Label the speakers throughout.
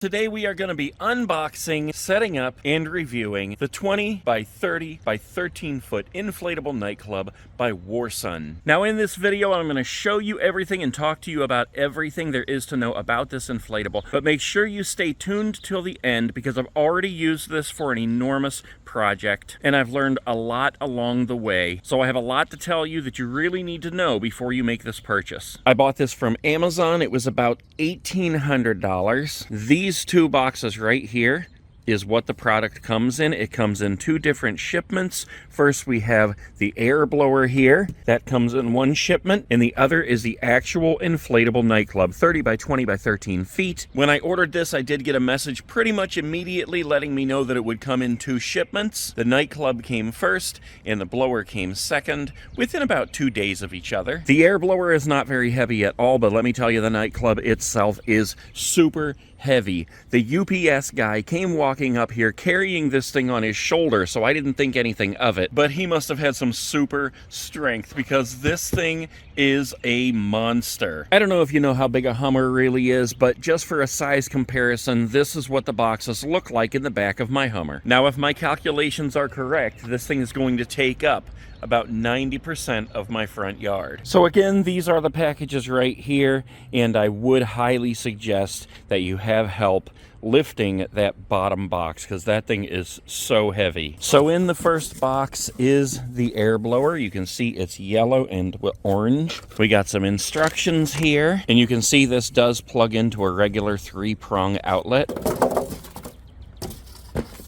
Speaker 1: Today we are going to be unboxing, setting up, and reviewing the 20 by 30 by 13 foot inflatable nightclub by Warsun. Now in this video I'm going to show you everything and talk to you about everything there is to know about this inflatable, but make sure you stay tuned till the end because I've already used this for an enormous project and I've learned a lot along the way. So I have a lot to tell you that you really need to know before you make this purchase. I bought this from Amazon. It was about $1,800. These two boxes right here is what the product comes in. It comes in two different shipments. First we have the air blower here. That comes in one shipment, and the other is the actual inflatable nightclub, 30 by 20 by 13 feet. When I ordered this, I did get a message pretty much immediately letting me know that it would come in two shipments. The nightclub came first, and the blower came second, within about 2 days of each other. The air blower is not very heavy at all, but let me tell you, the nightclub itself is super heavy. The UPS guy came walking up here carrying this thing on his shoulder, so I didn't think anything of it, but he must have had some super strength because this thing is a monster. I don't know if you know how big a Hummer really is, but just for a size comparison, this is what the boxes look like in the back of my Hummer. Now, if my calculations are correct, this thing is going to take up about 90% of my front yard. So again, these are the packages right here, and I would highly suggest that you have help lifting that bottom box because that thing is so heavy. So in the first box is the air blower. You can see it's yellow and orange. We got some instructions here, and you can see this does plug into a regular 3-prong outlet.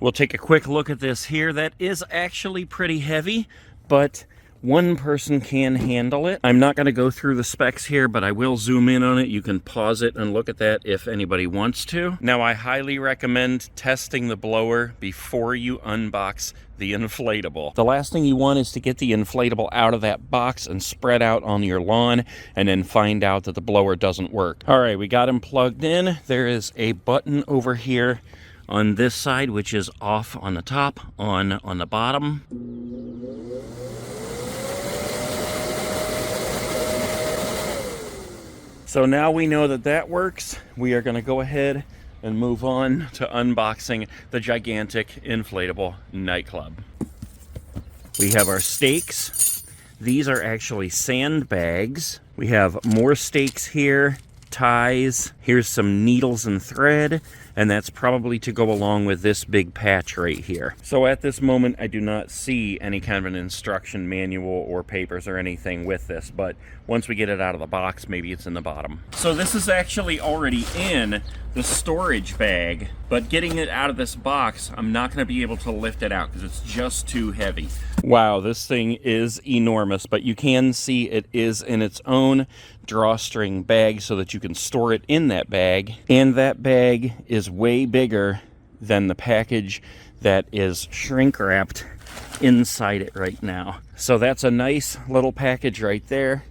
Speaker 1: We'll take a quick look at this here. That is actually pretty heavy, but one person can handle it. I'm not going to go through the specs here, but I will zoom in on it. You can pause it and look at that if anybody wants to. Now, I highly recommend testing the blower before you unbox the inflatable. The last thing you want is to get the inflatable out of that box and spread out on your lawn and then find out that the blower doesn't work. All right, we got him plugged in. There is a button over here on this side, which is off on the top, on the bottom. So now we know that that works. We are going to go ahead and move on to unboxing the gigantic inflatable nightclub. We have our stakes. These are actually sandbags. We have more stakes here, ties. Here's some needles and thread, and that's probably to go along with this big patch right here. So at this moment, I do not see any kind of an instruction manual or papers or anything with this, but once we get it out of the box, maybe it's in the bottom. So this is actually already in the storage bag, but getting it out of this box, I'm not gonna be able to lift it out because it's just too heavy. Wow, this thing is enormous, but you can see it is in its own drawstring bag so that you can store it in that bag, and that bag is way bigger than the package that is shrink wrapped inside it right now. So that's a nice little package right there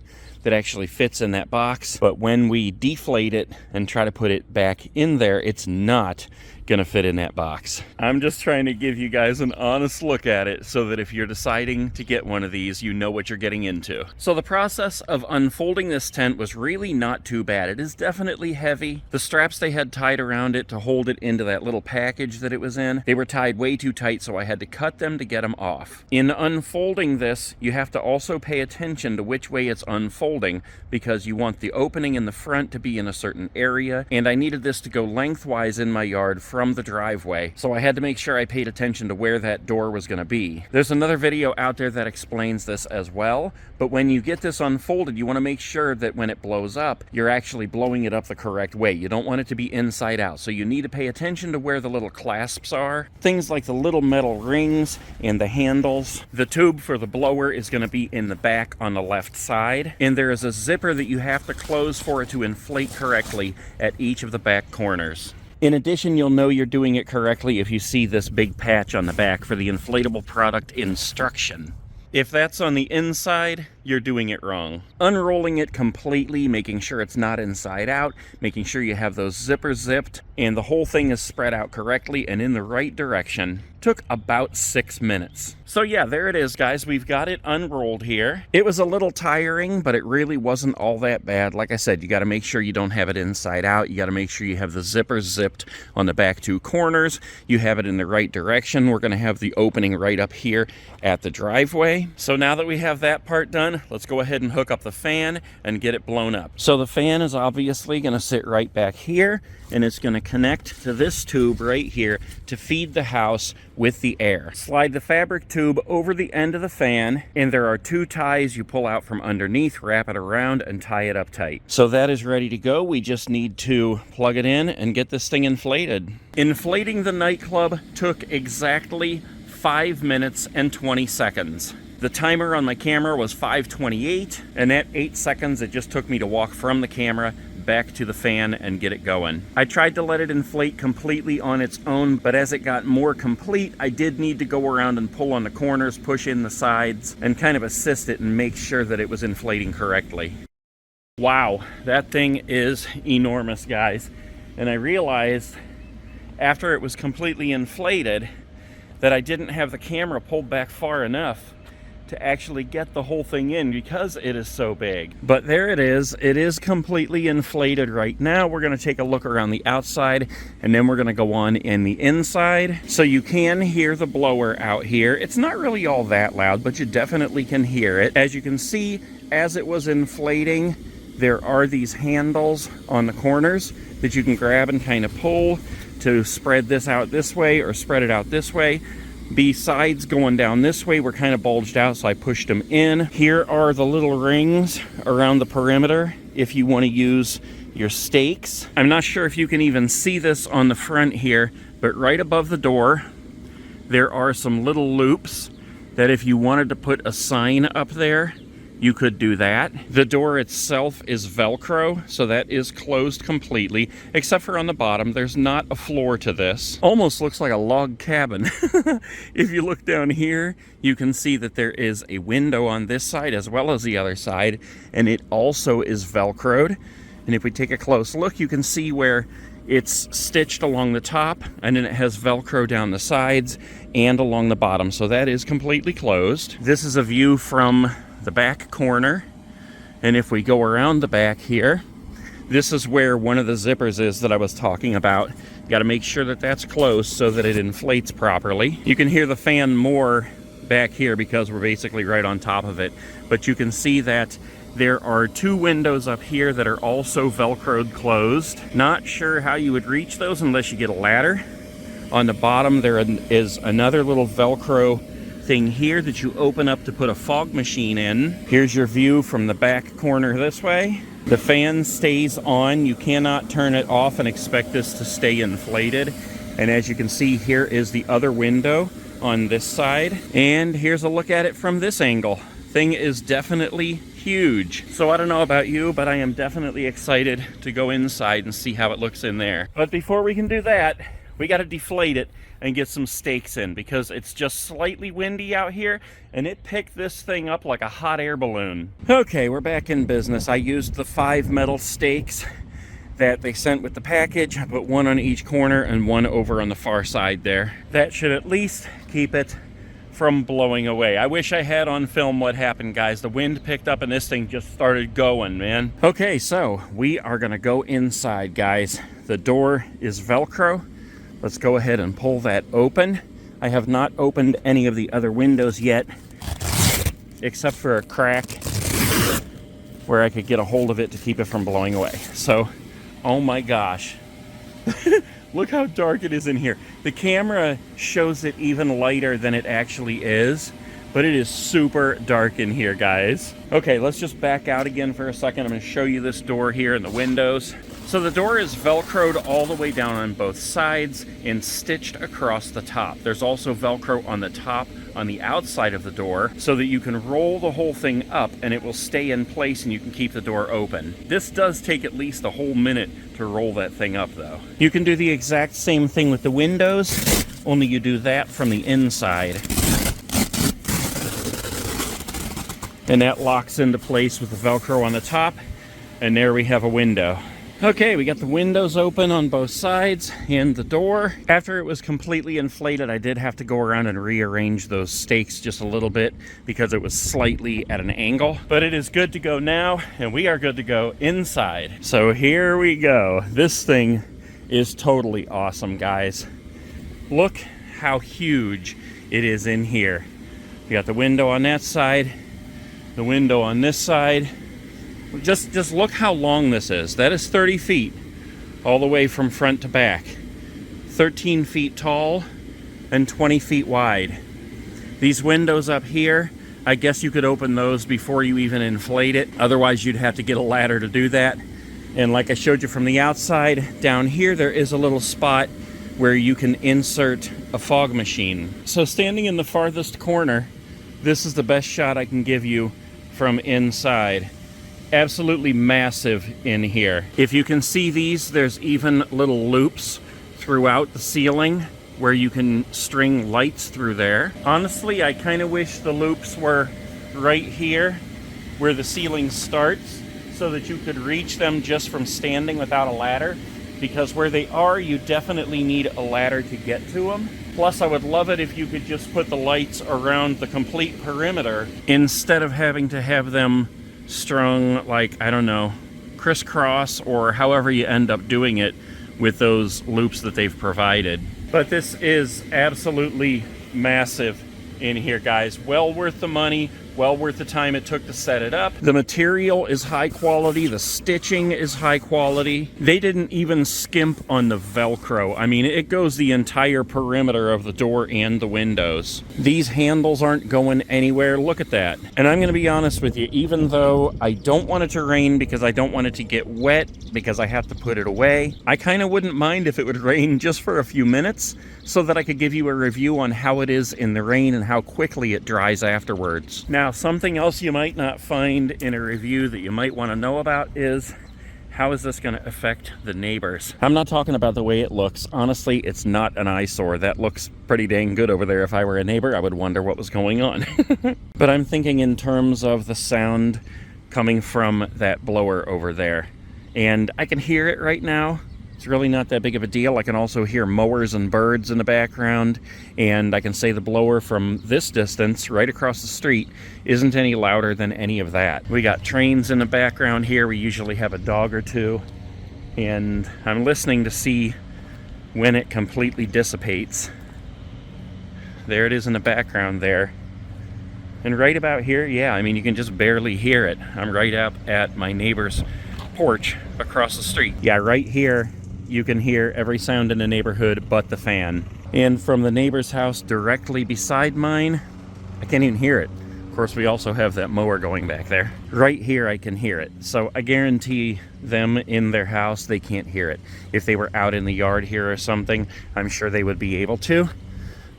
Speaker 1: that actually fits in that box, but when we deflate it and try to put it back in there, it's not gonna fit in that box. I'm just trying to give you guys an honest look at it so that if you're deciding to get one of these, you know what you're getting into. So the process of unfolding this tent was really not too bad. It is definitely heavy. The straps they had tied around it to hold it into that little package that it was in, they were tied way too tight, so I had to cut them to get them off. In unfolding this, you have to also pay attention to which way it's unfolding because you want the opening in the front to be in a certain area, and I needed this to go lengthwise in my yard from the driveway, so I had to make sure I paid attention to where that door was going to be. There's another video out there that explains this as well, but when you get this unfolded, you want to make sure that when it blows up, you're actually blowing it up the correct way. You don't want it to be inside out, so you need to pay attention to where the little clasps are. Things like the little metal rings and the handles. The tube for the blower is going to be in the back on the left side, and there is a zipper that you have to close for it to inflate correctly at each of the back corners. In addition, you'll know you're doing it correctly if you see this big patch on the back for the inflatable product instruction. If that's on the inside, you're doing it wrong. Unrolling it completely, making sure it's not inside out, making sure you have those zippers zipped, and the whole thing is spread out correctly and in the right direction, took about 6 minutes. So yeah, there it is, guys. We've got it unrolled here. It was a little tiring, but it really wasn't all that bad. Like I said, you got to make sure you don't have it inside out. You got to make sure you have the zippers zipped on the back 2 corners. You have it in the right direction. We're going to have the opening right up here at the driveway. So now that we have that part done, let's go ahead and hook up the fan and get it blown up. So the fan is obviously going to sit right back here, and it's going to connect to this tube right here to feed the house with the air. Slide the fabric tube over the end of the fan, and there are 2 ties you pull out from underneath, wrap it around, and tie it up tight. So that is ready to go. We just need to plug it in and get this thing inflated. Inflating the Nightclub took exactly 5 minutes and 20 seconds. The timer on my camera was 5:28, and at 8 seconds it just took me to walk from the camera back to the fan and get it going. I tried to let it inflate completely on its own, but as it got more complete, I did need to go around and pull on the corners, push in the sides, and kind of assist it and make sure that it was inflating correctly. Wow, that thing is enormous, guys. And I realized after it was completely inflated that I didn't have the camera pulled back far enough to actually get the whole thing in because it is so big. But there it is completely inflated right now. We're going to take a look around the outside, and then we're going to go on in the inside. So you can hear the blower out here. It's not really all that loud, but you definitely can hear it. As you can see, as it was inflating, there are these handles on the corners that you can grab and kind of pull to spread this out this way or spread it out this way. The sides going down this way were kind of bulged out, so I pushed them in. Here are the little rings around the perimeter if you want to use your stakes. I'm not sure if you can even see this on the front here, but right above the door, there are some little loops that if you wanted to put a sign up there, you could do that. The door itself is Velcro, so that is closed completely, except for on the bottom. There's not a floor to this. Almost looks like a log cabin. If you look down here, you can see that there is a window on this side as well as the other side, and it also is Velcroed. And if we take a close look, you can see where it's stitched along the top, and then it has Velcro down the sides and along the bottom, so that is completely closed. This is a view from the back corner, and if we go around the back here, this is where one of the zippers is that I was talking about. You got to make sure that that's closed so that it inflates properly. You can hear the fan more back here because we're basically right on top of it, but you can see that there are 2 windows up here that are also Velcroed closed. Not sure how you would reach those unless you get a ladder. On the bottom there is another little Velcro thing here that you open up to put a fog machine in. Here's your view from the back corner this way. The fan stays on. You cannot turn it off and expect this to stay inflated. And as you can see, here is the other window on this side. And here's a look at it from this angle. Thing is definitely huge. So I don't know about you, but I am definitely excited to go inside and see how it looks in there. But before we can do that, we got to deflate it and get some stakes in because it's just slightly windy out here, and it picked this thing up like a hot air balloon. Okay, we're back in business. I used the 5 metal stakes that they sent with the package. I put 1 on each corner and 1 over on the far side there. That should at least keep it from blowing away. I wish I had on film what happened, guys. The wind picked up and this thing just started going, man. Okay, so we are gonna go inside, guys. The door is Velcro. Let's go ahead and pull that open. I have not opened any of the other windows yet, except for a crack where I could get a hold of it to keep it from blowing away. So, oh my gosh. Look how dark it is in here. The camera shows it even lighter than it actually is, but it is super dark in here, guys. Okay, let's just back out again for a second. I'm gonna show you this door here and the windows. So the door is Velcroed all the way down on both sides and stitched across the top. There's also Velcro on the top on the outside of the door so that you can roll the whole thing up and it will stay in place and you can keep the door open. This does take at least a whole minute to roll that thing up though. You can do the exact same thing with the windows, only you do that from the inside. And that locks into place with the Velcro on the top. And there we have a window. Okay, we got the windows open on both sides and the door. After it was completely inflated, I did have to go around and rearrange those stakes just a little bit because it was slightly at an angle. But it is good to go now, and we are good to go inside. So here we go. This thing is totally awesome, guys. Look how huge it is in here. We got the window on that side, the window on this side. Just look how long this is. That is 30 feet all the way from front to back. 13 feet tall and 20 feet wide. These windows up here, I guess you could open those before you even inflate it. Otherwise, you'd have to get a ladder to do that. And like I showed you from the outside, down here there is a little spot where you can insert a fog machine. So standing in the farthest corner, this is the best shot I can give you from inside. Absolutely massive in here. If you can see these, there's even little loops throughout the ceiling where you can string lights through there. Honestly, I kind of wish the loops were right here where the ceiling starts so that you could reach them just from standing without a ladder, because where they are, you definitely need a ladder to get to them. Plus, I would love it if you could just put the lights around the complete perimeter instead of having to have them strung, like, I don't know, crisscross, or however you end up doing it with those loops that they've provided. But this is absolutely massive in here, guys. Well worth the money, well worth the time it took to set it up. The material is high quality, the stitching is high quality. They didn't even skimp on the Velcro. I mean, it goes the entire perimeter of the door and the windows. These handles aren't going anywhere. Look at that. And I'm gonna be honest with you, even though I don't want it to rain because I don't want it to get wet because I have to put it away, I kind of wouldn't mind if it would rain just for a few minutes so that I could give you a review on how it is in the rain and how quickly it dries afterwards. Now, something else you might not find in a review that you might want to know about is, how is this going to affect the neighbors? I'm not talking about the way it looks. Honestly, it's not an eyesore. That looks pretty dang good over there. If I were a neighbor, I would wonder what was going on. But I'm thinking in terms of the sound coming from that blower over there. And I can hear it right now. It's really not that big of a deal. I can also hear mowers and birds in the background, and I can say the blower from this distance, right across the street, isn't any louder than any of that. We got trains in the background here. We usually have a dog or two, and I'm listening to see when it completely dissipates. There it is in the background there. And right about here, yeah, I mean, you can just barely hear it. I'm right up at my neighbor's porch across the street. Yeah, right here, you can hear every sound in the neighborhood but the fan. And from the neighbor's house directly beside mine, I can't even hear it. Of course, we also have that mower going back there. Right here, I can hear it. So I guarantee them in their house, they can't hear it. If they were out in the yard here or something, I'm sure they would be able to.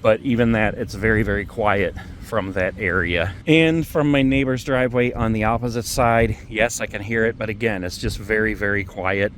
Speaker 1: But even that, it's very, very quiet from that area. And from my neighbor's driveway on the opposite side, yes, I can hear it, but again, it's just very, very quiet.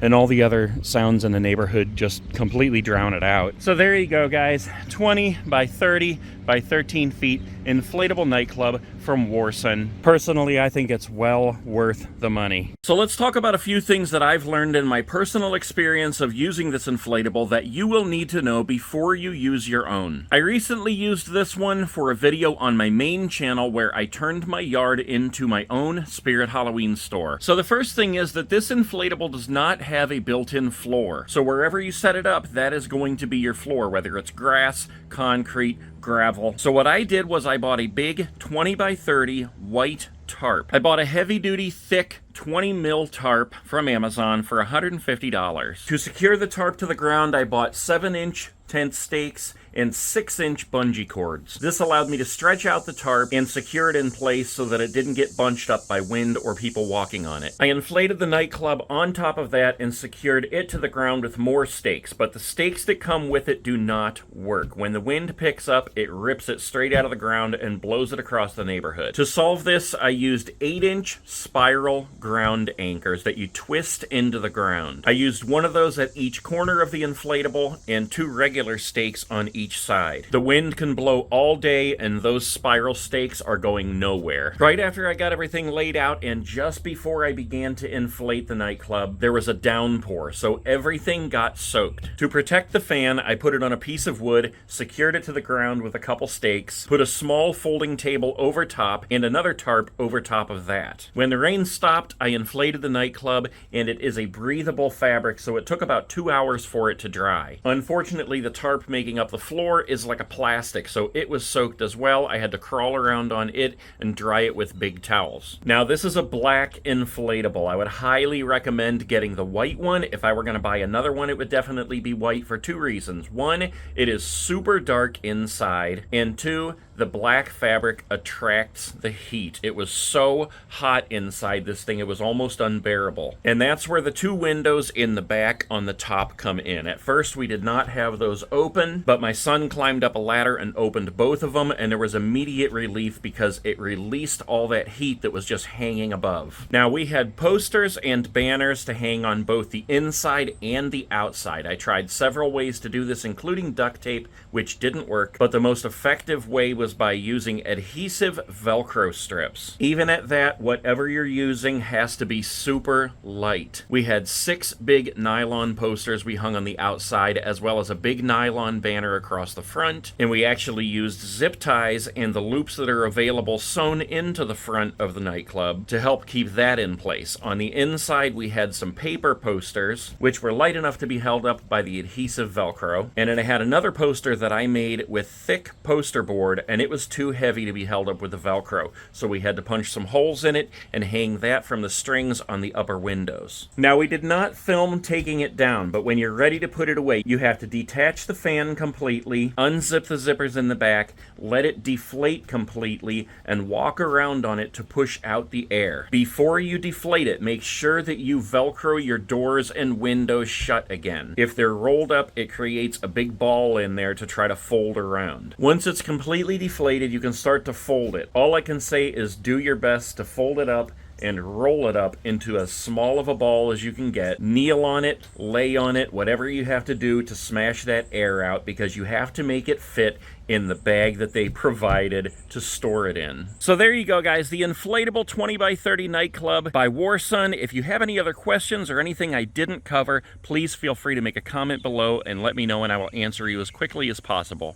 Speaker 1: And all the other sounds in the neighborhood just completely drown it out. So there you go, guys. 20 by 30 by 13 feet inflatable nightclub from Warsun. Personally, I think it's well worth the money. So let's talk about a few things that I've learned in my personal experience of using this inflatable that you will need to know before you use your own. I recently used this one for a video on my main channel where I turned my yard into my own Spirit Halloween store. So the first thing is that this inflatable does not have a built-in floor. So wherever you set it up, that is going to be your floor, whether it's grass, concrete, gravel. So what I did was I bought a big 20 by 30 white tarp. I bought a heavy-duty, thick 20 mil tarp from Amazon for $150. To secure the tarp to the ground, I bought 7-inch tent stakes and 6-inch bungee cords. This allowed me to stretch out the tarp and secure it in place so that it didn't get bunched up by wind or people walking on it. I inflated the nightclub on top of that and secured it to the ground with more stakes, but the stakes that come with it do not work. When the wind picks up, it rips it straight out of the ground and blows it across the neighborhood. To solve this, I used 8-inch spiral ground anchors that you twist into the ground. I used one of those at each corner of the inflatable and 2 regular stakes on each each side. The wind can blow all day, and those spiral stakes are going nowhere. Right after I got everything laid out, and just before I began to inflate the nightclub, there was a downpour, so everything got soaked. To protect the fan, I put it on a piece of wood, secured it to the ground with a couple stakes, put a small folding table over top, and another tarp over top of that. When the rain stopped, I inflated the nightclub, and it is a breathable fabric, so it took about 2 hours for it to dry. Unfortunately, the tarp making up the floor is like a plastic, so it was soaked as well. I had to crawl around on it and dry it with big towels. Now, this is a black inflatable. I would highly recommend getting the white one. If I were going to buy another one, it would definitely be white for 2 reasons. 1, it is super dark inside, and 2, the black fabric attracts the heat. It was so hot inside this thing, it was almost unbearable. And that's where the 2 windows in the back on the top come in. At first, we did not have those open, but my son climbed up a ladder and opened both of them, and there was immediate relief because it released all that heat that was just hanging above. Now, we had posters and banners to hang on both the inside and the outside. I tried several ways to do this, including duct tape, which didn't work, but the most effective way was by using adhesive Velcro strips. Even at that, whatever you're using has to be super light. We had 6 big nylon posters we hung on the outside, as well as a big nylon banner across the front, and we actually used zip ties and the loops that are available sewn into the front of the nightclub to help keep that in place. On the inside, we had some paper posters, which were light enough to be held up by the adhesive Velcro, and then I had another poster that I made with thick poster board, and it was too heavy to be held up with the Velcro, so we had to punch some holes in it and hang that from the strings on the upper windows. Now, we did not film taking it down, but when you're ready to put it away, you have to detach the fan completely, unzip the zippers in the back, let it deflate completely, and walk around on it to push out the air. Before you deflate it, make sure that you Velcro your doors and windows shut again. If they're rolled up, it creates a big ball in there to try to fold around. Once it's completely deflated, you can start to fold it. All I can say is do your best to fold it up and roll it up into as small of a ball as you can get. Kneel on it, lay on it, whatever you have to do to smash that air out, because you have to make it fit in the bag that they provided to store it in. So there you go, guys. The inflatable 20x30 nightclub by Warsun. If you have any other questions or anything I didn't cover, please feel free to make a comment below and let me know, and I will answer you as quickly as possible.